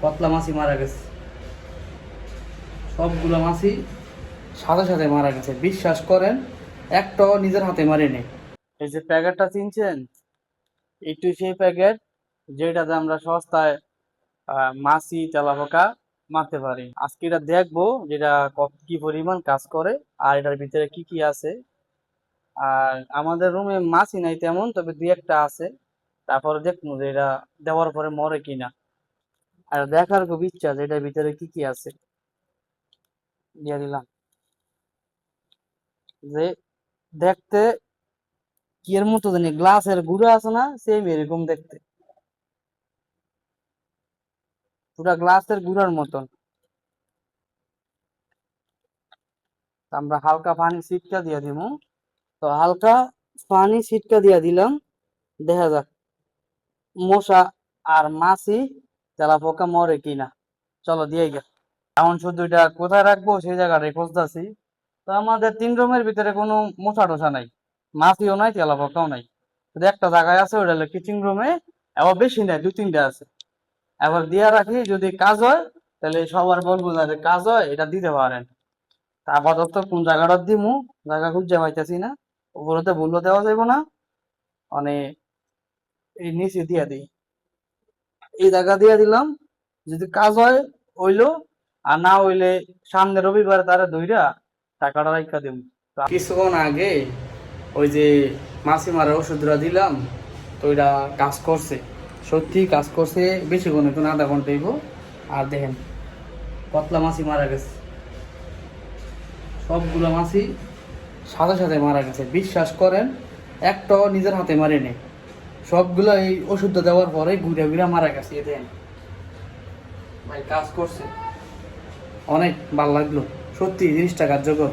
কতলা মাছই মারা গেছে, সবগুলো মাছই সাথে সাথে মারা গেছে। বিশ্বাস করেন, একটাও নিজের হাতে মারিনি। এই যে প্যাকেটটা চিনছেন, একটু সেই প্যাকেট যেটাতে আমরা সস্তায় মাছি তেলাপোকা মারতে পারি। আজকে এটা দেখবো যেটা কি পরিমাণ কাজ করে আর এটার ভিতরে কি কি আছে। আর আমাদের রুমে মাছি নাই তেমন, তবে দুই একটা আছে। তারপরে দেখবো যে এটা দেওয়ার পরে মরে কিনা। আর দেখার খুব ইচ্ছা যে এটার ভিতরে কি কি আছে। দিয়ে দিলাম যে দেখতে কি এর মতো জানি গ্লাসের গুঁড়ো আছে না, সেম এরকম দেখতে, পুরা গ্লাসের গুঁড়ার মতন। আমরা হালকা পানি ছিটকা দিয়ে দিব। তো হালকা পানি ছিটকা দিয়ে দিলাম, দেখা যাক মশা আর মাছি তেলাপোকা মরে কিনা। চলো দিয়ে গেল। এখন শুধু এটা কোথায় রাখবো সেই জায়গাটাই খুঁজতেছি। তো আমাদের 3 রুমের ভিতরে কোনো মশা টশা নাই, মাছিও নাই, তেলাপোকাও নাই। শুধু একটা জায়গায় আছে, ওটা হলো কিচেন রুমে। আবার বেশি নাই, 2-3টা আছে। এবার দিয়া রাখি, যদি কাজ হয় তাহলে সবার বলবো যাতে কাজ হয় এটা দিতে পারেন। তা আপাতত কোন জায়গাটা দিমু, জায়গা খুঁজে পাইতেছি না। উপরেতে বললো দেওয়া যাবে না, মানে এই নিচে দিয়া দিই। এই জায়গা দিয়ে দিলাম, যদি কাজ হয় হইলো, আর না হইলে সামনে রবিবার তারা ধইরা টাকাটা রাখা দিব। কিছুক্ষণ আগে ওই যে মাছি মারার ওষুধটা দিলাম, তো ওইটা কাজ করছে, সত্যি কাজ করছে। বেশিক্ষণ একটু আধা ঘন্টা হইব। আর দেখেন কতলা মাছি মারা গেছে, সবগুলো মাছি সাথে সাথে মারা গেছে। বিশ্বাস করেন, একটাও নিজের হাতে মারিনি। সবগুলো এই ওষুধটা দেওয়ার পরে ঘুরে ঘুরে মারা গেছে। এ দেখেন ভাই, কাজ করছে, অনেক ভালো লাগলো সত্যি, জিনিসটা কার্যকর।